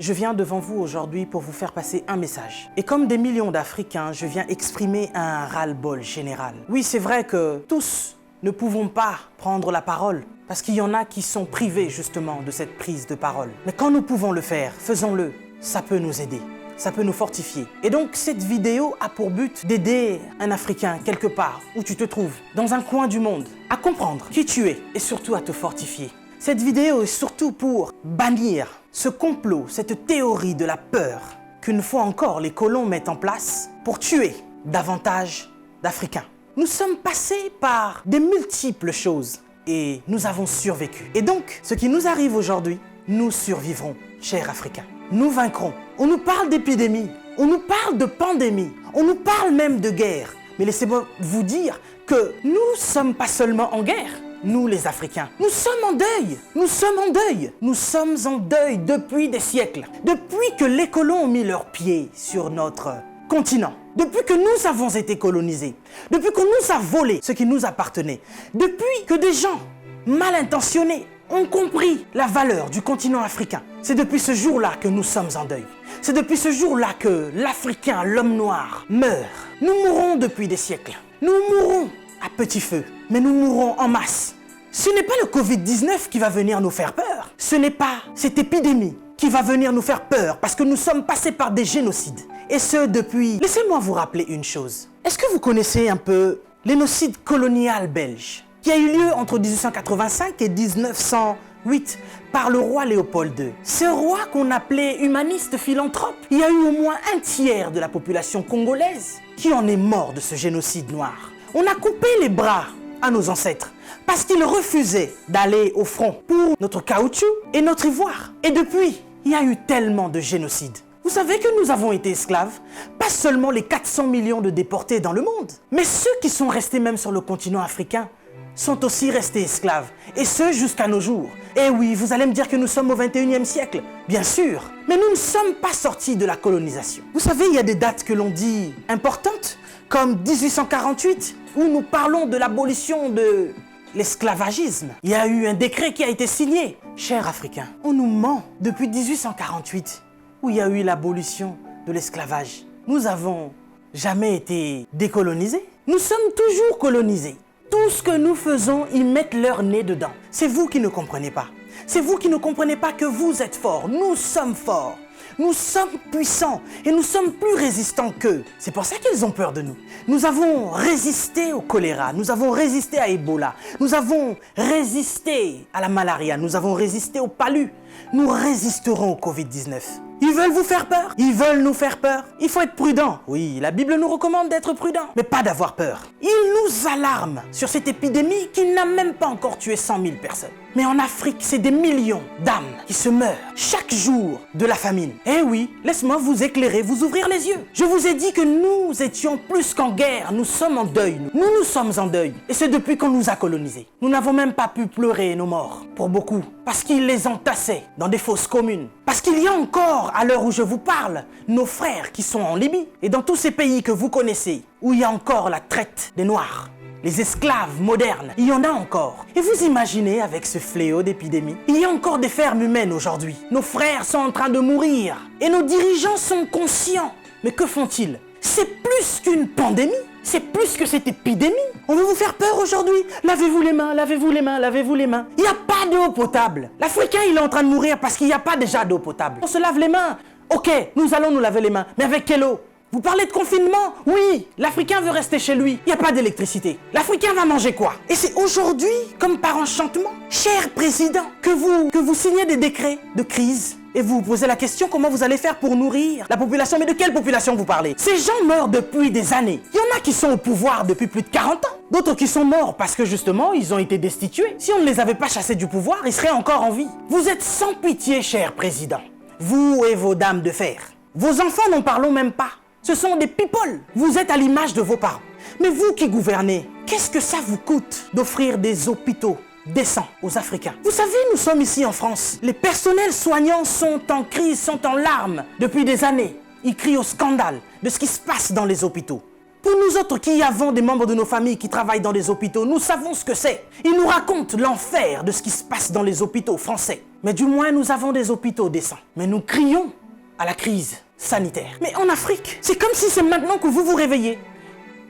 Je viens devant vous aujourd'hui pour vous faire passer un message. Et comme des millions d'Africains, je viens exprimer un ras-le-bol général. Oui, c'est vrai que tous ne pouvons pas prendre la parole, parce qu'il y en a qui sont privés justement de cette prise de parole. Mais quand nous pouvons le faire, faisons-le. Ça peut nous aider, ça peut nous fortifier. Et donc cette vidéo a pour but d'aider un Africain quelque part où tu te trouves, dans un coin du monde, à comprendre qui tu es et surtout à te fortifier. Cette vidéo est surtout pour bannir ce complot, cette théorie de la peur qu'une fois encore les colons mettent en place pour tuer davantage d'Africains. Nous sommes passés par des multiples choses et nous avons survécu. Et donc, ce qui nous arrive aujourd'hui, nous survivrons, chers Africains. Nous vaincrons. On nous parle d'épidémie, on nous parle de pandémie, on nous parle même de guerre. Mais laissez-moi vous dire que nous ne sommes pas seulement en guerre. Nous, les Africains, nous sommes en deuil. Nous sommes en deuil. Nous sommes en deuil depuis des siècles. Depuis que les colons ont mis leurs pieds sur notre continent. Depuis que nous avons été colonisés. Depuis qu'on nous a volé ce qui nous appartenait. Depuis que des gens mal intentionnés ont compris la valeur du continent africain. C'est depuis ce jour-là que nous sommes en deuil. C'est depuis ce jour-là que l'Africain, l'homme noir, meurt. Nous mourons depuis des siècles. Nous mourons à petit feu, mais nous mourrons en masse. Ce n'est pas le Covid-19 qui va venir nous faire peur. Ce n'est pas cette épidémie qui va venir nous faire peur parce que nous sommes passés par des génocides. Et ce depuis... Laissez-moi vous rappeler une chose. Est-ce que vous connaissez un peu l'énocide colonial belge qui a eu lieu entre 1885 et 1908 par le roi Léopold II. Ce roi qu'on appelait humaniste philanthrope, il y a eu au moins un tiers de la population congolaise qui en est mort de ce génocide noir. On a coupé les bras à nos ancêtres parce qu'ils refusaient d'aller au front pour notre caoutchouc et notre ivoire. Et depuis, il y a eu tellement de génocides. Vous savez que nous avons été esclaves, pas seulement les 400 millions de déportés dans le monde, mais ceux qui sont restés même sur le continent africain sont aussi restés esclaves, et ce jusqu'à nos jours. Et oui, vous allez me dire que nous sommes au 21e siècle, bien sûr, mais nous ne sommes pas sortis de la colonisation. Vous savez, il y a des dates que l'on dit importantes, comme 1848, où nous parlons de l'abolition de l'esclavagisme. Il y a eu un décret qui a été signé. Chers Africains, on nous ment depuis 1848, où il y a eu l'abolition de l'esclavage. Nous avons jamais été décolonisés. Nous sommes toujours colonisés. Tout ce que nous faisons, ils mettent leur nez dedans. C'est vous qui ne comprenez pas. C'est vous qui ne comprenez pas que vous êtes forts. Nous sommes forts. Nous sommes puissants et nous sommes plus résistants qu'eux. C'est pour ça qu'ils ont peur de nous. Nous avons résisté au choléra, nous avons résisté à Ebola, nous avons résisté à la malaria, nous avons résisté au palu. Nous résisterons au Covid-19. Ils veulent vous faire peur? Ils veulent nous faire peur? Il faut être prudent. Oui, la Bible nous recommande d'être prudent, mais pas d'avoir peur. Ils nous alarment sur cette épidémie qui n'a même pas encore tué 100 000 personnes. Mais en Afrique, c'est des millions d'âmes qui se meurent chaque jour de la famine. Eh oui, laisse-moi vous éclairer, vous ouvrir les yeux. Je vous ai dit que nous étions plus qu'en guerre, nous sommes en deuil. Nous sommes en deuil. Et c'est depuis qu'on nous a colonisés. Nous n'avons même pas pu pleurer nos morts, pour beaucoup, parce qu'ils les entassaient dans des fosses communes. Parce qu'il y a encore, à l'heure où je vous parle, nos frères qui sont en Libye et dans tous ces pays que vous connaissez, où il y a encore la traite des Noirs. Les esclaves modernes, il y en a encore. Et vous imaginez avec ce fléau d'épidémie, il y a encore des fermes humaines aujourd'hui. Nos frères sont en train de mourir et nos dirigeants sont conscients. Mais que font-ils? C'est plus qu'une pandémie, c'est plus que cette épidémie. On veut vous faire peur aujourd'hui? Lavez-vous les mains, lavez-vous les mains, lavez-vous les mains. Il n'y a pas d'eau potable. L'Africain, il est en train de mourir parce qu'il n'y a pas déjà d'eau potable. On se lave les mains. Ok, nous allons nous laver les mains, mais avec quelle eau? Vous parlez de confinement? Oui, l'Africain veut rester chez lui. Il n'y a pas d'électricité. L'Africain va manger quoi? Et c'est aujourd'hui, comme par enchantement, cher président, que vous signez des décrets de crise. Et vous vous posez la question, comment vous allez faire pour nourrir la population? Mais de quelle population vous parlez? Ces gens meurent depuis des années. Il y en a qui sont au pouvoir depuis plus de 40 ans. D'autres qui sont morts parce que justement, ils ont été destitués. Si on ne les avait pas chassés du pouvoir, ils seraient encore en vie. Vous êtes sans pitié, cher président. Vous et vos dames de fer. Vos enfants, n'en parlons même pas. Ce sont des people. Vous êtes à l'image de vos parents. Mais vous qui gouvernez, qu'est-ce que ça vous coûte d'offrir des hôpitaux décents aux Africains? Vous savez, nous sommes ici en France. Les personnels soignants sont en crise, sont en larmes depuis des années. Ils crient au scandale de ce qui se passe dans les hôpitaux. Pour nous autres qui avons des membres de nos familles qui travaillent dans les hôpitaux, nous savons ce que c'est. Ils nous racontent l'enfer de ce qui se passe dans les hôpitaux français. Mais du moins, nous avons des hôpitaux décents. Mais nous crions à la crise sanitaire. Mais en Afrique, c'est comme si c'est maintenant que vous vous réveillez.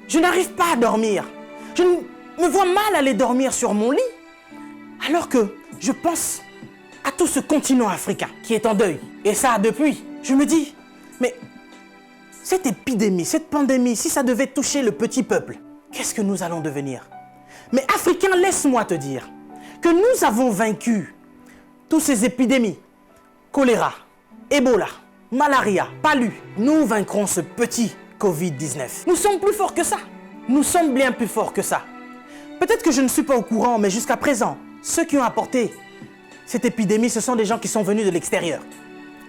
Je n'arrive pas à dormir. Je me vois mal aller dormir sur mon lit, alors que je pense à tout ce continent africain qui est en deuil. Et ça depuis. Je me dis, mais cette épidémie, cette pandémie, si ça devait toucher le petit peuple, qu'est-ce que nous allons devenir? Mais Africains, laisse-moi te dire que nous avons vaincu toutes ces épidémies. Choléra, Ebola, malaria, palu. Nous vaincrons ce petit Covid-19. Nous sommes plus forts que ça. Nous sommes bien plus forts que ça. Peut-être que je ne suis pas au courant, mais jusqu'à présent, ceux qui ont apporté cette épidémie, ce sont des gens qui sont venus de l'extérieur,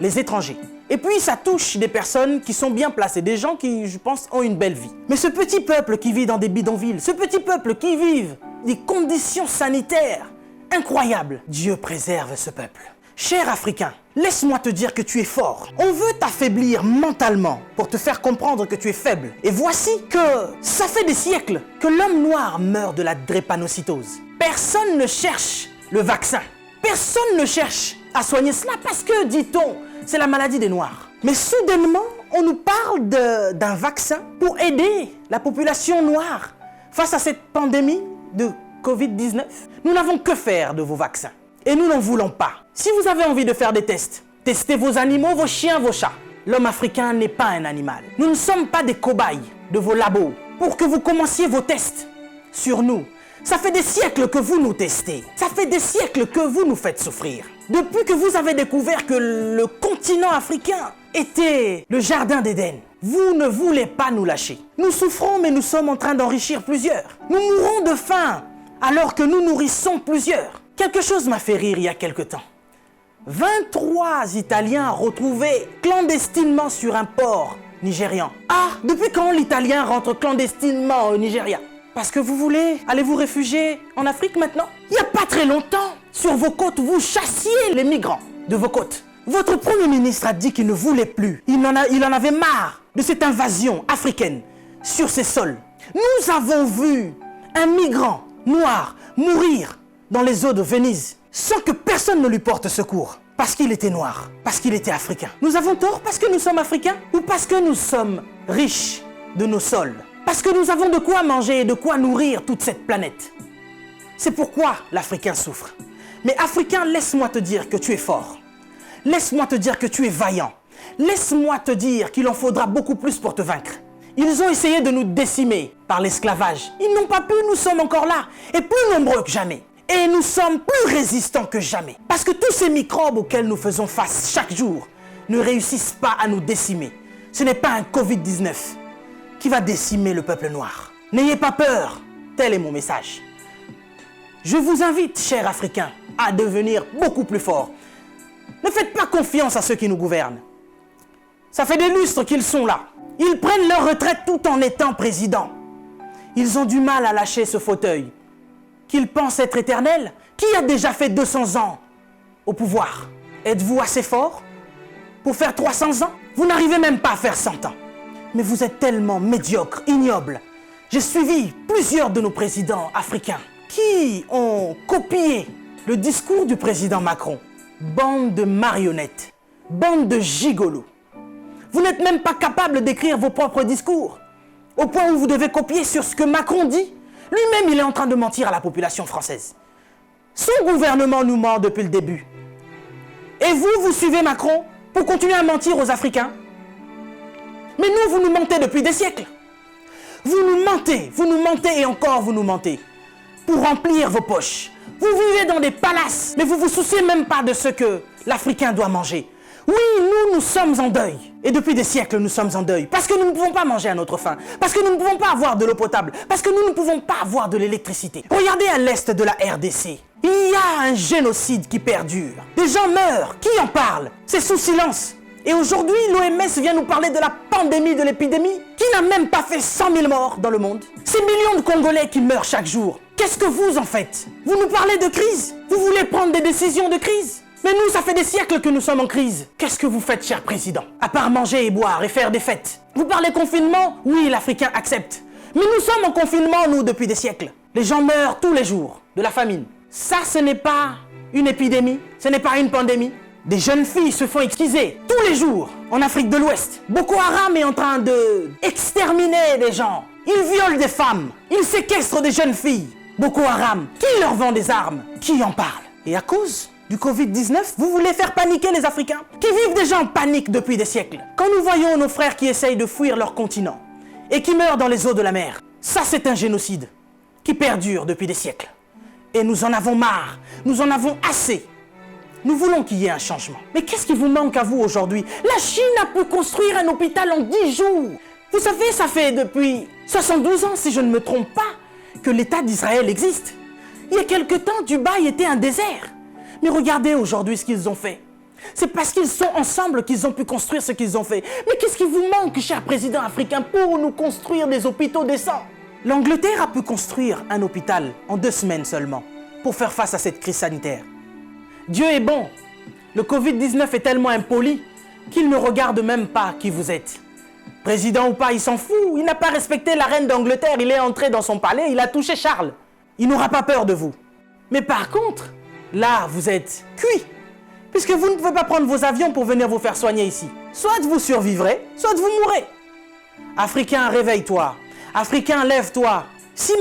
les étrangers. Et puis ça touche des personnes qui sont bien placées, des gens qui, je pense, ont une belle vie. Mais ce petit peuple qui vit dans des bidonvilles, ce petit peuple qui vit des conditions sanitaires incroyables, Dieu préserve ce peuple. Cher Africain, laisse-moi te dire que tu es fort. On veut t'affaiblir mentalement pour te faire comprendre que tu es faible. Et voici que ça fait des siècles que l'homme noir meurt de la drépanocytose. Personne ne cherche le vaccin. Personne ne cherche à soigner cela parce que, dit-on, c'est la maladie des Noirs. Mais soudainement, on nous parle d'un vaccin pour aider la population noire face à cette pandémie de Covid-19. Nous n'avons que faire de vos vaccins. Et nous n'en voulons pas. Si vous avez envie de faire des tests, testez vos animaux, vos chiens, vos chats. L'homme africain n'est pas un animal. Nous ne sommes pas des cobayes de vos labos pour que vous commenciez vos tests sur nous. Ça fait des siècles que vous nous testez. Ça fait des siècles que vous nous faites souffrir. Depuis que vous avez découvert que le continent africain était le jardin d'Éden, vous ne voulez pas nous lâcher. Nous souffrons, mais nous sommes en train d'enrichir plusieurs. Nous mourons de faim alors que nous nourrissons plusieurs. Quelque chose m'a fait rire il y a quelque temps. 23 Italiens retrouvés clandestinement sur un port nigérian. Ah, depuis quand l'Italien rentre clandestinement au Nigeria? Parce que vous voulez aller vous réfugier en Afrique maintenant? Il n'y a pas très longtemps, sur vos côtes, vous chassiez les migrants de vos côtes. Votre Premier ministre a dit qu'il ne voulait plus. Il en avait marre de cette invasion africaine sur ses sols. Nous avons vu un migrant noir mourir dans les eaux de Venise sans que personne ne lui porte secours. Parce qu'il était noir, parce qu'il était africain. Nous avons tort parce que nous sommes africains ou parce que nous sommes riches de nos sols? Parce que nous avons de quoi manger et de quoi nourrir toute cette planète. C'est pourquoi l'Africain souffre. Mais Africain, laisse-moi te dire que tu es fort. Laisse-moi te dire que tu es vaillant. Laisse-moi te dire qu'il en faudra beaucoup plus pour te vaincre. Ils ont essayé de nous décimer par l'esclavage. Ils n'ont pas pu, nous sommes encore là, et plus nombreux que jamais. Et nous sommes plus résistants que jamais. Parce que tous ces microbes auxquels nous faisons face chaque jour ne réussissent pas à nous décimer. Ce n'est pas un Covid-19 qui va décimer le peuple noir. N'ayez pas peur, tel est mon message. Je vous invite, chers Africains, à devenir beaucoup plus forts. Ne faites pas confiance à ceux qui nous gouvernent. Ça fait des lustres qu'ils sont là. Ils prennent leur retraite tout en étant présidents. Ils ont du mal à lâcher ce fauteuil qu'ils pensent être éternel. Qui a déjà fait 200 ans au pouvoir? Êtes-vous assez fort pour faire 300 ans? Vous n'arrivez même pas à faire 100 ans. Mais vous êtes tellement médiocre, ignoble. J'ai suivi plusieurs de nos présidents africains qui ont copié le discours du président Macron. Bande de marionnettes, bande de gigolos. Vous n'êtes même pas capable d'écrire vos propres discours, au point où vous devez copier sur ce que Macron dit. Lui-même, il est en train de mentir à la population française. Son gouvernement nous ment depuis le début. Et vous, vous suivez Macron pour continuer à mentir aux Africains? Mais nous, vous nous mentez depuis des siècles. Vous nous mentez et encore vous nous mentez. Pour remplir vos poches. Vous vivez dans des palaces, mais vous vous souciez même pas de ce que l'Africain doit manger. Oui, nous sommes en deuil. Et depuis des siècles, nous sommes en deuil. Parce que nous ne pouvons pas manger à notre faim. Parce que nous ne pouvons pas avoir de l'eau potable. Parce que nous ne pouvons pas avoir de l'électricité. Regardez à l'est de la RDC. Il y a un génocide qui perdure. Des gens meurent. Qui en parle? C'est sous silence. Et aujourd'hui, l'OMS vient nous parler de la pandémie de l'épidémie qui n'a même pas fait 100 000 morts dans le monde. Ces millions de Congolais qui meurent chaque jour. Qu'est-ce que vous en faites? Vous nous parlez de crise? Vous voulez prendre des décisions de crise? Mais nous, ça fait des siècles que nous sommes en crise. Qu'est-ce que vous faites, cher président? À part manger et boire et faire des fêtes. Vous parlez confinement? Oui, l'Africain accepte. Mais nous sommes en confinement, nous, depuis des siècles. Les gens meurent tous les jours de la famine. Ça, ce n'est pas une épidémie, ce n'est pas une pandémie. Des jeunes filles se font exciser tous les jours en Afrique de l'Ouest. Boko Haram est en train de exterminer des gens. Ils violent des femmes, ils séquestrent des jeunes filles. Boko Haram, qui leur vend des armes? Qui en parle? Et à cause du Covid-19, vous voulez faire paniquer les Africains qui vivent déjà en panique depuis des siècles. Quand nous voyons nos frères qui essayent de fuir leur continent et qui meurent dans les eaux de la mer, ça c'est un génocide qui perdure depuis des siècles. Et nous en avons marre, nous en avons assez. Nous voulons qu'il y ait un changement. Mais qu'est-ce qui vous manque à vous aujourd'hui? La Chine a pu construire un hôpital en 10 jours. Vous savez, ça fait depuis 72 ans, si je ne me trompe pas, que l'État d'Israël existe. Il y a quelque temps, Dubaï était un désert. Mais regardez aujourd'hui ce qu'ils ont fait. C'est parce qu'ils sont ensemble qu'ils ont pu construire ce qu'ils ont fait. Mais qu'est-ce qui vous manque, cher président africain, pour nous construire des hôpitaux décents? L'Angleterre a pu construire un hôpital en 2 semaines seulement pour faire face à cette crise sanitaire. Dieu est bon. Le Covid-19 est tellement impoli qu'il ne regarde même pas qui vous êtes. Président ou pas, il s'en fout. Il n'a pas respecté la reine d'Angleterre. Il est entré dans son palais, il a touché Charles. Il n'aura pas peur de vous. Mais par contre, là, vous êtes cuit. Puisque vous ne pouvez pas prendre vos avions pour venir vous faire soigner ici. Soit vous survivrez, soit vous mourrez. Africain, réveille-toi. Africain, lève-toi. Si